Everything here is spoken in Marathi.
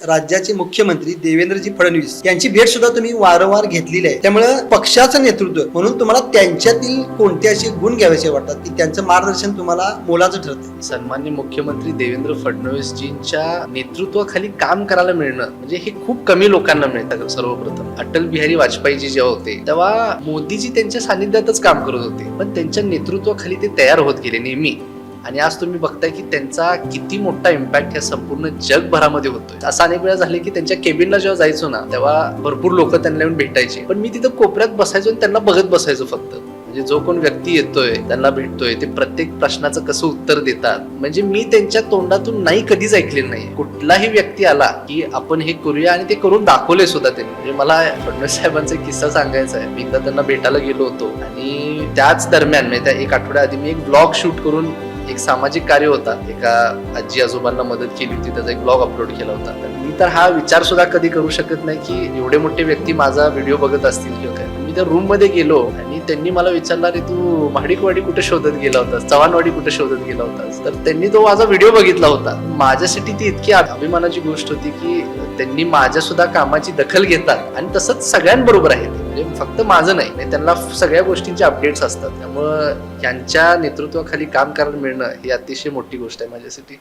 राज्याचे मुख्यमंत्री देवेंद्रजी फडणवीस यांची भेट सुद्धा तुम्ही वारंवार घेतलेली आहे. त्यामुळे पक्षाचं नेतृत्व म्हणून तुम्हाला त्यांच्यातील कोणते असे गुण घ्यावेसे वाटतात की त्यांचं मार्गदर्शन तुम्हाला मोलाचं ठरतं? सन्माननीय मुख्यमंत्री देवेंद्र फडणवीसजींच्या नेतृत्वाखाली काम करायला मिळणं म्हणजे हे खूप कमी लोकांना मिळतं. सर्वप्रथम अटल बिहारी वाजपेयीजी जेव्हा होते तेव्हा मोदीजी त्यांच्या सानिध्यातच काम करत होते, पण त्यांच्या नेतृत्वाखाली ते तयार होत गेले नेहमी. आणि आज तुम्ही बघताय की त्यांचा किती मोठा इम्पॅक्ट ह्या संपूर्ण जगभरामध्ये होतोय. असं अनेक वेळा झाले की त्यांच्या केबिनला जेव्हा जायचो ना तेव्हा भरपूर लोक त्यांना येऊन भेटायचे, पण मी तिथं कोपऱ्यात बसायचो आणि त्यांना बघत बसायचो फक्त. म्हणजे जो कोण व्यक्ती येतोय त्यांना भेटतोय ते प्रत्येक प्रश्नाचं कसं उत्तर देतात, म्हणजे मी त्यांच्या तोंडातून नाही कधीच ऐकलेलं नाही. कुठलाही व्यक्ती आला की आपण हे करूया आणि ते करून दाखवले सुद्धा त्यांनी. म्हणजे मला फडणवीस साहेबांचा एक किस्सा सांगायचा आहे. मी एकदा त्यांना भेटायला गेलो होतो आणि त्याच दरम्यान म्हणजे त्या एक आठवड्या आधी मी एक ब्लॉग शूट करून एक सामाजिक कार्य होता, एका आजी आजोबांना मदत केली होती, त्याचा एक ब्लॉग अपलोड केला होता. तर मी तर हा विचार सुद्धा कधी करू शकत नाही की एवढे मोठे व्यक्ती माझा व्हिडिओ बघत असतील किंवा काय. मी त्या रूम मध्ये गेलो आणि त्यांनी मला विचारलं, अरे तू महाडिकवाडी कुठे शोधत गेला होतास, चव्हाणवाडी कुठे शोधत गेला होतास? तर त्यांनी तो माझा व्हिडिओ बघितला होता. माझ्यासाठी ती इतकी अभिमानाची गोष्ट होती की त्यांनी माझ्या सुद्धा कामाची दखल घेतात आणि तसंच सगळ्यांबरोबर आहे. म्हणजे फक्त माझं नाही, त्यांना सगळ्या गोष्टींचे अपडेट्स असतात. त्यामुळं यांच्या नेतृत्वाखाली काम करायला मिळणं ही अतिशय मोठी गोष्ट आहे माझ्यासाठी.